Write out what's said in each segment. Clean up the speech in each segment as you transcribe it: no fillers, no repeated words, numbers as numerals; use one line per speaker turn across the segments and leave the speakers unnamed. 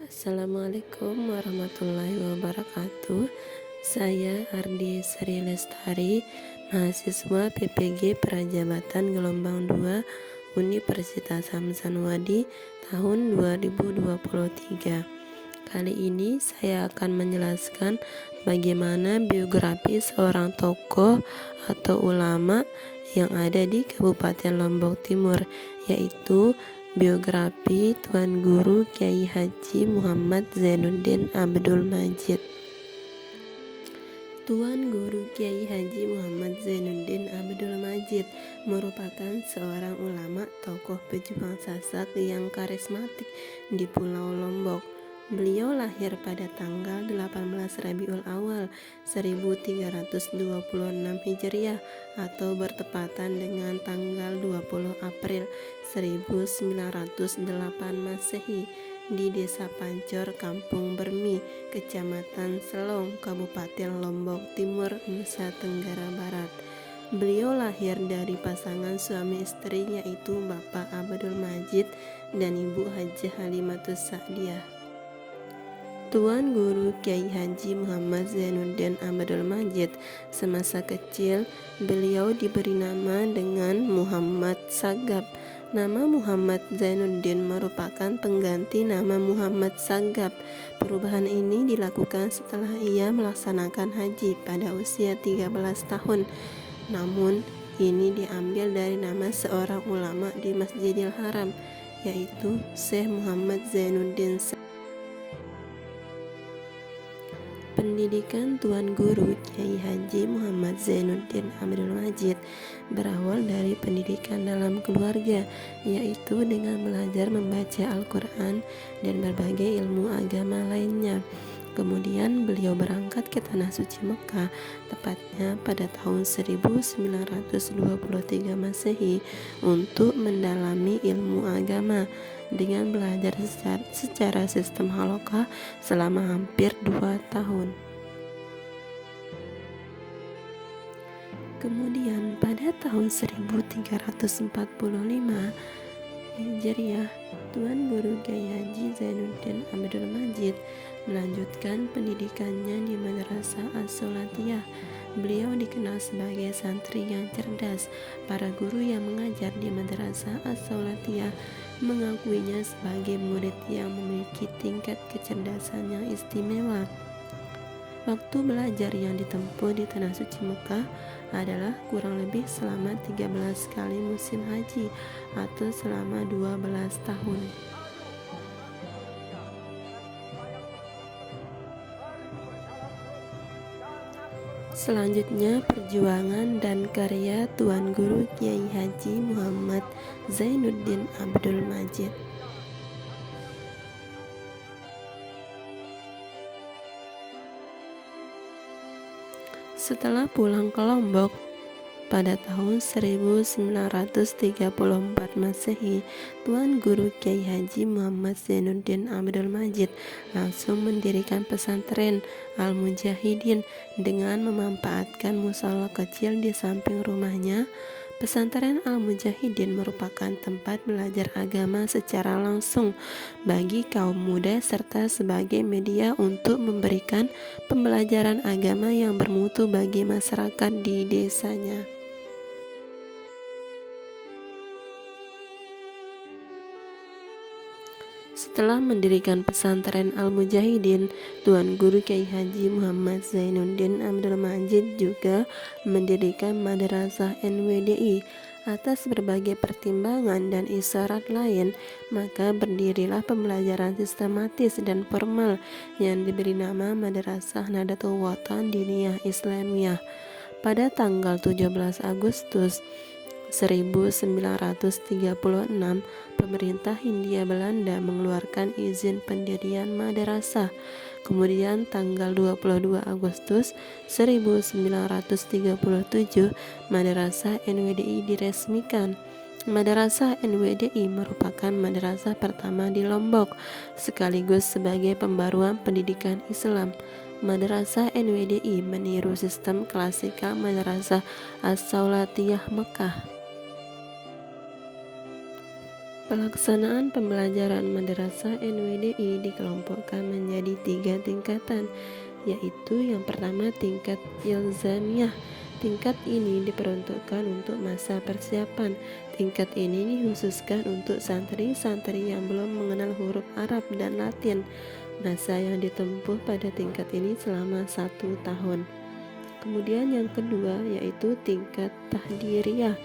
Assalamualaikum warahmatullahi wabarakatuh. Saya Ardi Sri Lestari, mahasiswa PPG Prajabatan Gelombang 2 Universitas Hamsanwadi tahun 2023. Kali ini saya akan menjelaskan bagaimana biografi seorang tokoh atau ulama yang ada di Kabupaten Lombok Timur, yaitu biografi Tuan Guru Kyai Haji Muhammad Zainuddin Abdul Majid. Tuan Guru Kyai Haji Muhammad Zainuddin Abdul Majid merupakan seorang ulama tokoh pejuang Sasak yang karismatik di Pulau Lombok. Beliau lahir pada tanggal 18 Rabiul Awal 1326 Hijriah atau bertepatan dengan tanggal 20 April 1908 Masehi di Desa Pancor, Kampung Bermi, Kecamatan Selong, Kabupaten Lombok Timur, Nusa Tenggara Barat. Beliau lahir dari pasangan suami istri, yaitu Bapak Abdul Majid dan Ibu Hajah Halimatus Sa'diyah. Tuan Guru Kyai Haji Muhammad Zainuddin Abdul Majid semasa kecil beliau diberi nama dengan Muhammad Sagap. Nama Muhammad Zainuddin merupakan pengganti nama Muhammad Sagap. Perubahan ini dilakukan setelah ia melaksanakan haji pada usia 13 tahun. Namun, ini diambil dari nama seorang ulama di Masjidil Haram, yaitu Syekh Muhammad Zainuddin. Pendidikan Tuan Guru Kyai Haji Muhammad Zainuddin Abdul Majid berawal dari pendidikan dalam keluarga, yaitu dengan belajar membaca Al-Quran dan berbagai ilmu agama lainnya. Kemudian beliau berangkat ke Tanah Suci Mekah, tepatnya pada tahun 1923 Masehi, untuk mendalami ilmu agama dengan belajar secara sistem halaqah selama hampir 2 tahun. Kemudian pada tahun 1345 Hijriah, Tuan Guru Kyai Haji Zainuddin Abdul Majid melanjutkan pendidikannya di Madrasah As-Salatiyah. Beliau dikenal sebagai santri yang cerdas. Para guru yang mengajar di Madrasah As-Salatiyah mengakuinya sebagai murid yang memiliki tingkat kecerdasan yang istimewa. Waktu belajar yang ditempuh di Tanah Suci Mekah adalah kurang lebih selama 13 kali musim haji atau selama 12 tahun. Selanjutnya, perjuangan dan karya Tuan Guru Kyai Haji Muhammad Zainuddin Abdul Majid. Setelah pulang ke Lombok pada tahun 1934 Masehi, Tuan Guru Kyai Haji Muhammad Zainuddin Abdul Majid langsung mendirikan pesantren Al-Mujahidin dengan memanfaatkan musala kecil di samping rumahnya. Pesantren Al-Mujahidin merupakan tempat belajar agama secara langsung bagi kaum muda serta sebagai media untuk memberikan pembelajaran agama yang bermutu bagi masyarakat di desanya. Setelah mendirikan pesantren Al-Mujahidin, Tuan Guru Kyai Haji Muhammad Zainuddin Abdul Majid juga mendirikan Madrasah NWDI. Atas berbagai pertimbangan dan isyarat lain, maka berdirilah pembelajaran sistematis dan formal yang diberi nama Madrasah Nahdlatul Wathan Diniyah Islamiyah. Pada tanggal 17 Agustus 1936, pemerintah Hindia Belanda mengeluarkan izin pendirian madrasah. Kemudian tanggal 22 Agustus 1937, Madrasah NWDI diresmikan. Madrasah NWDI merupakan madrasah pertama di Lombok, sekaligus sebagai pembaruan pendidikan Islam. Madrasah NWDI meniru sistem klasikal Madrasah As-Saulatiyah Mekah. Pelaksanaan pembelajaran Madrasah NWDI dikelompokkan menjadi 3 tingkatan, yaitu yang pertama tingkat ilzamiyah. Tingkat ini diperuntukkan untuk masa persiapan. Tingkat ini dikhususkan untuk santri-santri yang belum mengenal huruf Arab dan Latin. Masa yang ditempuh pada tingkat ini selama 1 tahun. Kemudian yang kedua yaitu tingkat tahdiriyah.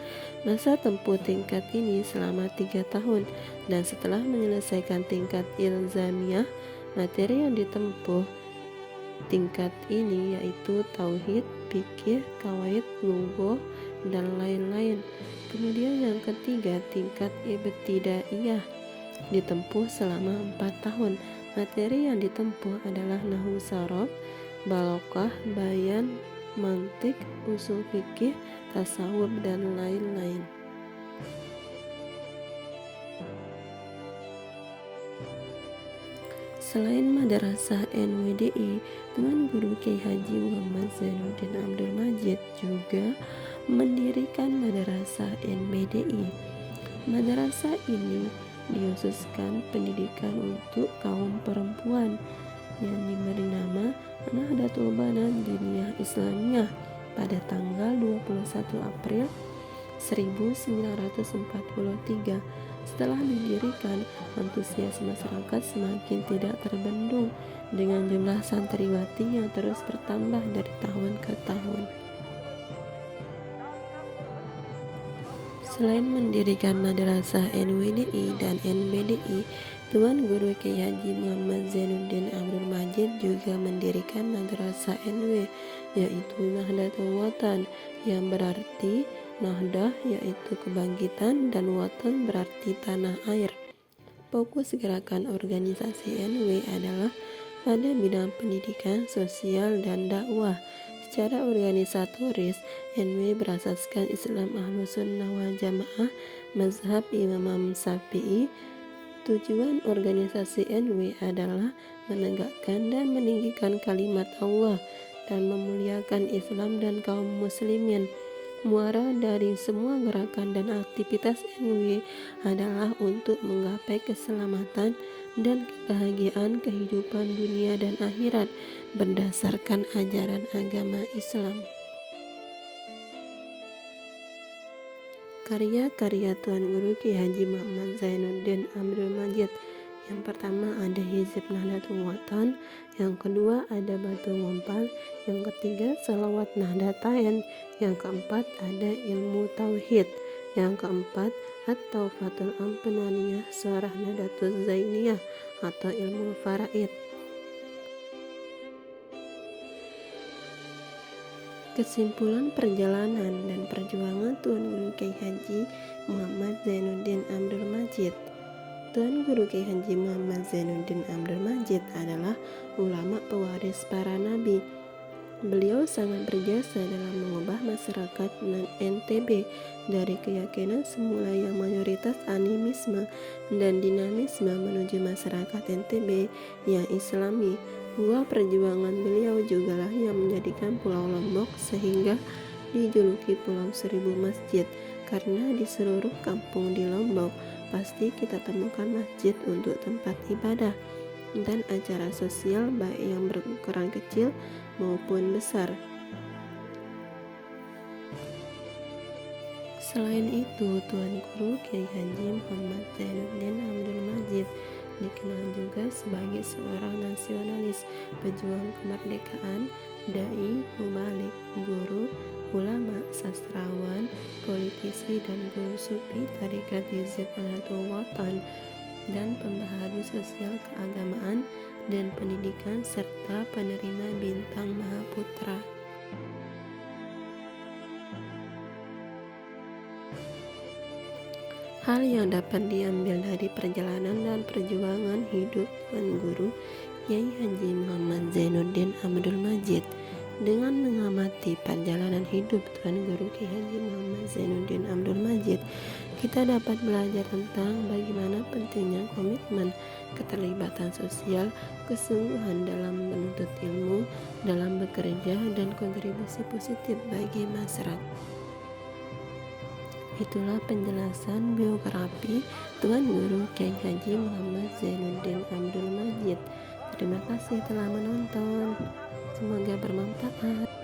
Masa tempuh tingkat ini selama 3 tahun, dan setelah menyelesaikan tingkat ilzamiyah, materi yang ditempuh tingkat ini yaitu tauhid, fikih, qawaid, lughah, dan lain-lain. Kemudian yang ketiga tingkat ibtidaiyah, ditempuh selama 4 tahun. Materi yang ditempuh adalah nahwu sharaf, balaghah, bayan, mantik, usul fikih, tasawuf, dan lain-lain. Selain Madrasah NWDI, Tuan Guru Kiai Haji Muhammad Zainuddin Abdul Majid juga mendirikan Madrasah NBDI. Madrasah ini dikhususkan pendidikan untuk kaum perempuan yang diberi nama Nahdlatul Banat Diniyah Islamiyah pada tanggal 21 April 1943. Setelah didirikan, antusias masyarakat semakin tidak terbendung dengan jumlah santriwati yang terus bertambah dari tahun ke tahun. Selain mendirikan Madrasah NWDI dan NBDI, Tuan Guru Kiai Haji Muhammad Zainuddin Abdul Majid juga mendirikan Madrasah NW, yaitu Nahdlatul Watan, yang berarti Nahdah yaitu kebangkitan dan Watan berarti tanah air. Fokus gerakan organisasi NW adalah pada bidang pendidikan, sosial, dan dakwah. Secara organisatoris, NW berasaskan Islam Ahlus Sunnah wal Jamaah, mazhab Imam Syafi'i. Tujuan organisasi NW adalah menegakkan dan meninggikan kalimat Allah dan memuliakan Islam dan kaum muslimin. Muara dari semua gerakan dan aktivitas NW adalah untuk menggapai keselamatan dan kebahagiaan kehidupan dunia dan akhirat berdasarkan ajaran agama Islam. Karya-karya Tuan Guru Kiai Haji Muhammad Zainuddin Abdul Majid. Yang pertama ada Hizib Nahdlatul Watan, yang kedua ada Batu Ngompal, yang ketiga Salawat Nahdlatain, yang keempat ada Ilmu Tauhid, yang keempat At-Taufatul Ampenaniyah Surah Nahdlatul Zainiyah atau Ilmu Faraid. Kesimpulan perjalanan dan perjuangan Tuan Guru Kiai Haji Muhammad Zainuddin Abdul Majid. Tuan Guru Kiai Haji Muhammad Zainuddin Abdul Majid adalah ulama pewaris para nabi. Beliau sangat berjasa dalam mengubah masyarakat NTB dari keyakinan semula yang mayoritas animisme dan dinamisme menuju masyarakat NTB yang islami. Buah perjuangan beliau jugalah yang menjadikan Pulau Lombok sehingga dijuluki Pulau Seribu Masjid, karena di seluruh kampung di Lombok pasti kita temukan masjid untuk tempat ibadah dan acara sosial baik yang berukuran kecil maupun besar. Selain itu, Tuan Guru Kiai Haji Muhammad Zainuddin Abdul Majid dikenal juga sebagai seorang nasionalis, pejuang kemerdekaan, dai, mubalik, guru, ulama, sastrawan, politisi, dan guru sufi tarekat Hizib Nahdlatul Watan, dan pembaharu sosial keagamaan dan pendidikan serta penerima bintang Mahaputra. Hal yang dapat diambil dari perjalanan dan perjuangan hidup Tuan Guru Kiai Haji Muhammad Zainuddin Abdul Majid. Dengan mengamati perjalanan hidup Tuan Guru Kiai Haji Muhammad Zainuddin Abdul Majid, kita dapat belajar tentang bagaimana pentingnya komitmen, keterlibatan sosial, kesungguhan dalam menuntut ilmu, dalam bekerja, dan kontribusi positif bagi masyarakat. Itulah penjelasan biografi Tuan Guru Kiai Haji Muhammad Zainuddin Abdul Majid. Terima kasih telah menonton. Semoga bermanfaat.